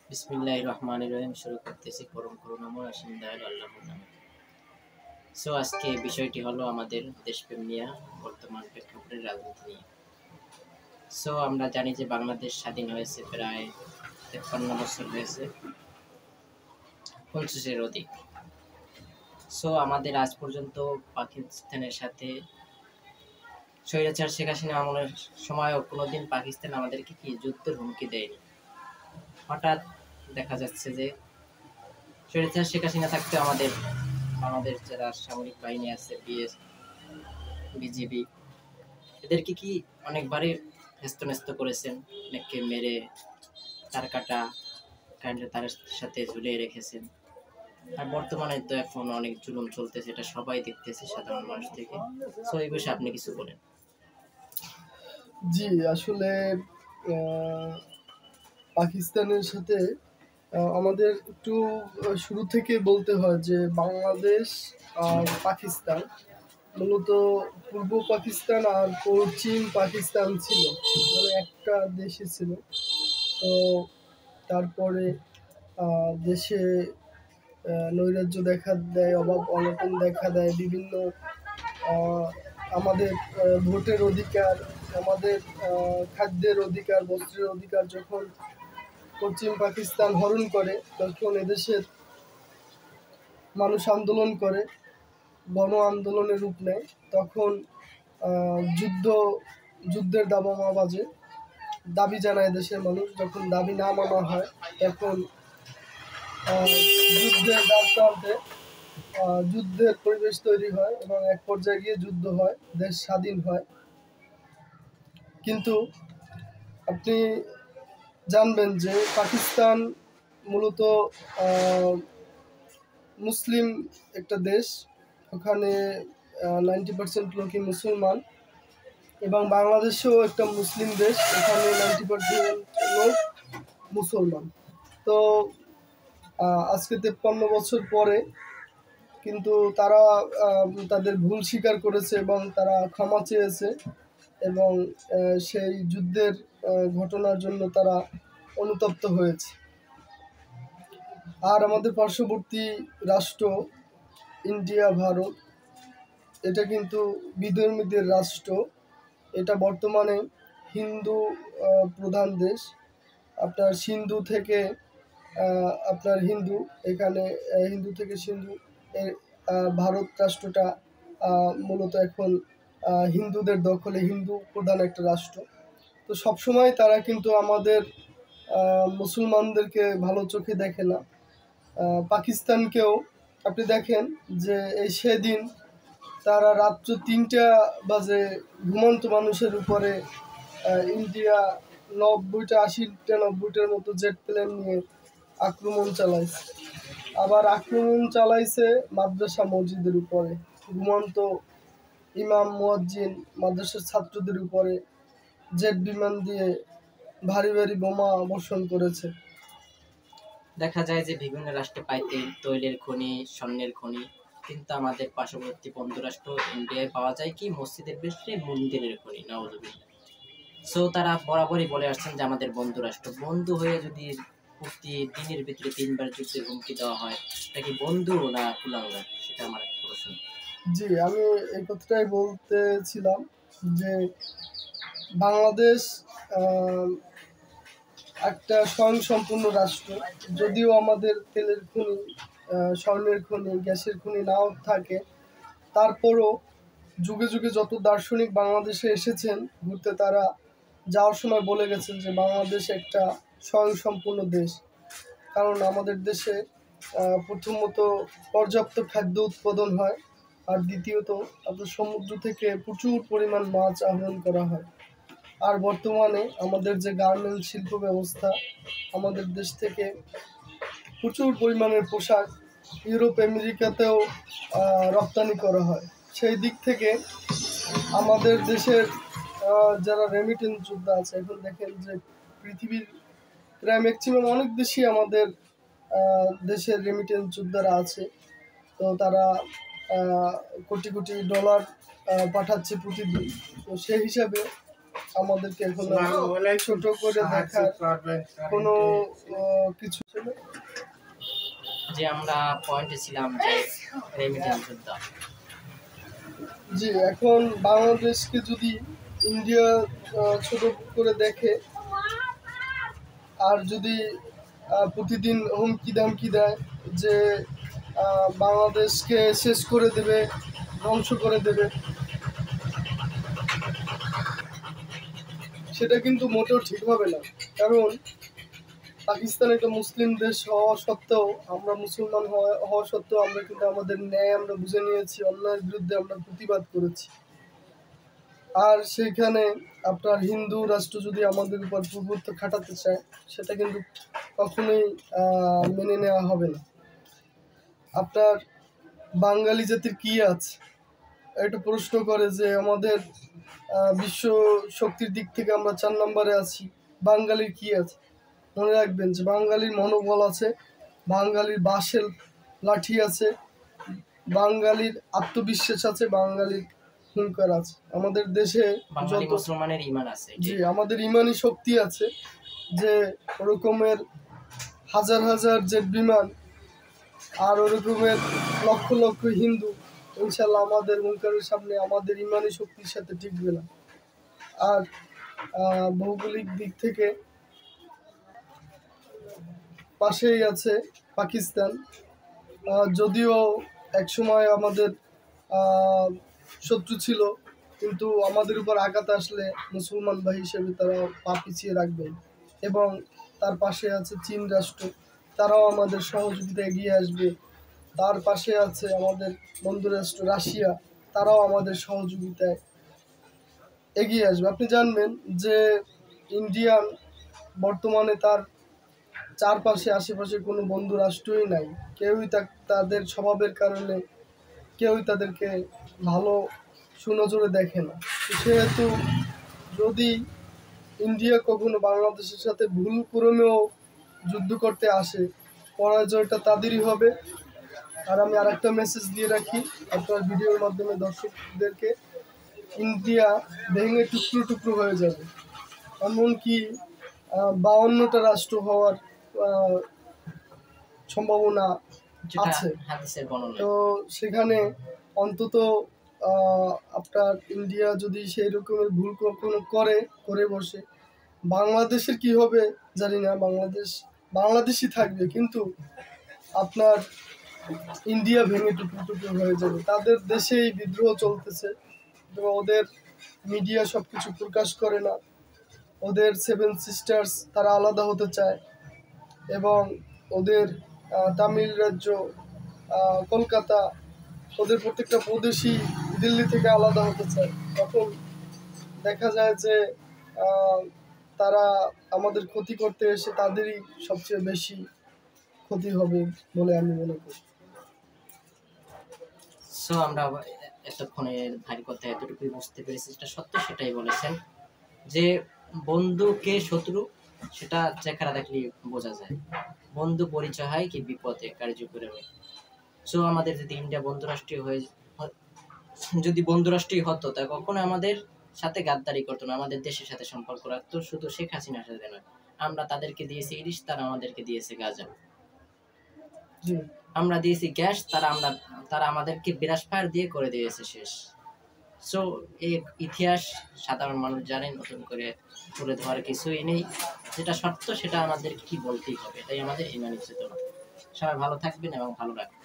বিসমিল্লাহির রহমানির রহিম। শুরু করতেছি পরম করুণাময় অসীম দয়ালু আল্লাহর নামে। আজকে বিষয়টি হলো আমাদের দেশপ্রেম নিয়ে, বর্তমান প্রেক্ষাপটের রাজনীতি নিয়ে। আমরা জানি যে বাংলাদেশ স্বাধীন হয়েছে প্রায় 53 বছর হয়েছে, 50-এর অধিক। আমাদের আজ পর্যন্ত পাকিস্তানের সাথে স্বৈরাচার শেখ হাসিনা আমলের সময়ও কোনোদিন পাকিস্তান আমাদেরকে কি যুদ্ধের হুমকি দেয়নি। হঠাৎ দেখা যাচ্ছে যে স্বৈরাচার শেখ হাসিনা থাকতে আমাদের বাংলাদেশ যারা সামরিক বাহিনী আছে, বিজিবি, এদেরকে কি অনেকবারই হেস্তনেস্ত করেছেন, অনেককে মেরে তার কাটা কারেন্টের তারের সাথে ঝুলিয়ে রেখেছেন। আর বর্তমানে তো এখন অনেক জুলুম চলতেছে, এটা সবাই দেখতেছে সাধারণ মানুষ থেকে। এই বিষয়ে আপনি কিছু বলেন। জি, আসলে পাকিস্তানের সাথে আমাদের একটু শুরু থেকে বলতে হয় যে বাংলাদেশ আর পাকিস্তান মূলত পূর্ব পাকিস্তান আর পশ্চিম পাকিস্তান ছিল, মানে একটা দেশে ছিল। তো তারপরে দেশে নৈরাজ্য দেখা দেয়, অভাব অনটন দেখা দেয়, বিভিন্ন আমাদের ভোটের অধিকার, আমাদের খাদ্যের অধিকার, বস্ত্রের অধিকার যখন পশ্চিম পাকিস্তান হরণ করে, তখন এদেশের মানুষ আন্দোলন করে, গণ আন্দোলনের রূপ নেয়। তখন যুদ্ধের দাবামা বাজে, দাবি জানায় দেশের মানুষ। যখন দাবি না মানা হয়, তখন যুদ্ধের দ্বার প্রান্তে যুদ্ধের পরিবেশ তৈরি হয় এবং এক পর্যায়ে গিয়ে যুদ্ধ হয়, দেশ স্বাধীন হয়। কিন্তু আপনি জানবেন যে পাকিস্তান মূলত মুসলিম একটা দেশ। ওখানে 90% লোকই মুসলমান, এবং বাংলাদেশেও একটা মুসলিম দেশ, এখানে 90% লোক মুসলমান। তো আজকে 53 বছর পরে কিন্তু তারা তাদের ভুল স্বীকার করেছে এবং তারা ক্ষমা চেয়েছে, এবং সেই যুদ্ধের ঘটনার জন্য তারা অনুতপ্ত হয়েছে। আর আমাদের পার্শ্ববর্তী রাষ্ট্র ইন্ডিয়া, ভারত, এটা কিন্তু বিধর্মীদের রাষ্ট্র। এটা বর্তমানে হিন্দু প্রধান দেশ। আপনার সিন্ধু থেকে আপনার হিন্দু, এখানে হিন্দু থেকে সিন্ধু, ভারত রাষ্ট্রটা মূলত এখন হিন্দুদের দখলে, হিন্দু প্রধান একটা রাষ্ট্র। তো সবসময় তারা কিন্তু আমাদের মুসলমানদেরকে ভালো চোখে দেখে না। পাকিস্তানকেও আপনি দেখেন যে এই সেদিন তারা রাত্র 3টা বাজে ঘুমন্ত মানুষের উপরে ইন্ডিয়া 90টার মতো জেট প্লেন নিয়ে আক্রমণ চালাইছে। আবার আক্রমণ চালাইছে মাদ্রাসা মসজিদের উপরে, ঘুমন্ত ইমাম মুয়াজ্জিন মাদ্রাসার ছাত্রদের উপরে জেট বিমান দিয়ে ভারী ভারী বোমা বর্ষণ করেছে। দেখা যায় যে বিভিন্ন রাষ্ট্রে পাইতে তৈলের খনি, স্বর্ণের খনি, কিন্তু আমাদের পার্শ্ববর্তী বন্ধু রাষ্ট্র ইন্ডিয়ায় পাওয়া যায় কি মসজিদের ভিতরে মন্দিরের খনি, নাউযুবিল্লাহ। তারা বরাবরই বলে আসছেন যে আমাদের বন্ধু রাষ্ট্র, বন্ধু হয়ে যদি প্রতি দিনের ভিতরে 3বার যুদ্ধের হুমকি দেওয়া হয়, এটা কি বন্ধু না কুলাঙ্গার? সেটা আমার একটা প্রশ্ন। জি, আমি এই কথাটাই বলতেছিলাম যে বাংলাদেশ একটা স্বয়ংসম্পূর্ণ রাষ্ট্র। যদিও আমাদের তেলের খনি, স্বর্ণের খনি, গ্যাসের খনি নাও থাকে, তারপরও যুগে যুগে যত দার্শনিক বাংলাদেশে এসেছেন ঘুরতে, তারা যাওয়ার সময় বলে গেছেন যে বাংলাদেশ একটা স্বয়ংসম্পূর্ণ দেশ। কারণ আমাদের দেশে প্রথমত পর্যাপ্ত খাদ্য উৎপাদন হয়, আর দ্বিতীয়ত আপনার সমুদ্র থেকে প্রচুর পরিমাণ মাছ আহরণ করা হয়। আর বর্তমানে আমাদের যে গার্মেন্ট শিল্প ব্যবস্থা, আমাদের দেশ থেকে প্রচুর পরিমাণের পোশাক ইউরোপ আমেরিকাতেও রপ্তানি করা হয়। সেই দিক থেকে আমাদের দেশের যারা রেমিটেন্স যোদ্ধা আছে, এখন দেখেন যে পৃথিবীর প্রায় ম্যাক্সিমাম অনেক দেশই আমাদের দেশের রেমিটেন্স যোদ্ধারা আছে। তো তারা কোটি কোটি ডলার পাঠাচ্ছে প্রতিদিন। তো সেই হিসাবে আমাদেরকে এখন ছোট করে দেখার কোনো কিছু ছিল। যে আমরা পয়েন্টে ছিলাম যে রেমিটেন্স যুদ্ধ। জি, এখন বাংলাদেশকে যদি ইন্ডিয়া ছোট করে দেখে আর যদি প্রতিদিন হুমকি দামকি দেয় যে বাংলাদেশকে শেষ করে দেবে, ধ্বংস করে দেবে, সেটা কিন্তু মোটেও ঠিক হবে না। কারণ পাকিস্তান একটা মুসলিম দেশ হওয়া সত্ত্বেও, আমরা মুসলমান হওয়া সত্ত্বেও আমরা কিন্তু আমাদের ন্যায় আমরা বুঝে নিয়েছি, অন্যায়ের বিরুদ্ধে আমরা প্রতিবাদ করেছি। আর সেইখানে আপনার হিন্দু রাষ্ট্র যদি আমাদের উপর প্রভুত্ব খাটাতে চায়, সেটা কিন্তু কখনোই মেনে নেওয়া হবে না। আপনার বাঙালি জাতির কি আছে একটু প্রশ্ন করে যে আমাদের বিশ্ব শক্তির দিক থেকে আমরা 4 নম্বরে আছি, বাঙালির কি আছে? মনে রাখবেন যে বাঙালির মনোবল আছে, বাঙালির বাঁশের লাঠি আছে, বাঙালির আত্মবিশ্বাস আছে, বাঙালির হুঙ্কার আছে। আমাদের দেশে বাঙালি মুসলমানের ঈমান আছে। জি, আমাদের ঈমানি শক্তি আছে যে ওরকমের হাজার হাজার জেট বিমান আর ওরকমের লক্ষ লক্ষ হিন্দু ইনশাল্লাহ আমাদের হুঙ্কারের সামনে আমাদের ঈমানি শক্তির সাথে টিকবে না। আর ভৌগোলিক দিক থেকে পাশেই আছে পাকিস্তান। যদিও একসময় আমাদের শত্রু ছিল, কিন্তু আমাদের উপর আঘাত আসলে মুসলমান ভাই হিসেবে তারা পা পিছিয়ে রাখবেন। এবং তার পাশে আছে চীন রাষ্ট্র, তারাও আমাদের সহযোগিতা এগিয়ে আসবে। তার পাশে আছে আমাদের বন্ধু রাষ্ট্র রাশিয়া, তারাও আমাদের সহযোগিতায় এগিয়ে আসবে। আপনি জানবেন যে ইন্ডিয়ান বর্তমানে তার চারপাশে আশেপাশে কোনো বন্ধু রাষ্ট্রই নাই। কেউই তাদের স্বভাবের কারণে কেউই তাদেরকে ভালো সুনজরে দেখে না। সেহেতু যদি ইন্ডিয়া কখনো বাংলাদেশের সাথে ভুল ক্রমেও যুদ্ধ করতে আসে, পরাজয়টা তাদেরই হবে। আর আমি আরেকটা মেসেজ দিয়ে রাখি আপনার ভিডিওর মাধ্যমে দর্শকদেরকে, ইন্ডিয়া ভেঙে টুকরো টুকরো হয়ে যাবে, এমনকি 52টা রাষ্ট্র হওয়ার সম্ভাবনা আছে। তো সেখানে অন্তত আপনার ইন্ডিয়া যদি সেই রকমের ভুল কখনো করে বসে, বাংলাদেশের কি হবে জানি না, বাংলাদেশই থাকবে, কিন্তু আপনার ইন্ডিয়া ভেঙে টুকরো টুকরো হয়ে যাবে। তাদের দেশেই বিদ্রোহ চলতেছে, ওদের মিডিয়া সবকিছু প্রকাশ করে না। ওদের 7 সিস্টার্স তারা আলাদা হতে চায়, এবং ওদের তামিল রাজ্য, কলকাতা, ওদের প্রত্যেকটা প্রদেশই দিল্লি থেকে আলাদা হতে চায়। তখন দেখা যায় যে তারা আমাদের ক্ষতি করতে এসে তাদেরই সবচেয়ে বেশি ক্ষতি হবে বলে আমি মনে করি। সো আমরা এতক্ষণের ভারী কথা এতটুকুই বুঝতে পেরেছি, যেটা সত্য সেটাই বলেছেন যে বন্ধু কে শত্রু সেটা চেহারা দেখলে বোঝা যায়। বন্ধু পরিচয় হয় কি বিপদে কার্যকরী হয়। সো আমাদের যদি ইন্ডিয়া যদি বন্ধুরাষ্ট্রীয় হতো, তা কখনো আমাদের সাথে গাদ্দারি করতো না, আমাদের দেশের সাথে সম্পর্ক রাখতো, শুধু শেখ হাসিনার সাথে নয়। আমরা তাদেরকে দিয়েছি ইলিশ, তারা আমাদেরকে দিয়েছে গাঁজা। আমরা দিয়েছি গ্যাস, তারা আমাদেরকে বিরাস ফায়ার দিয়ে করে দিয়েছে শেষ। সো এই ইতিহাস সাধারণ মানুষ জানেন, নতুন করে তুলে ধরার কিছুই নেই। যেটা সত্য সেটা আমাদের কি বলতেই হবে, এটাই আমাদের ইমানি চেতনা। সবাই ভালো থাকবেন এবং ভালো রাখবেন।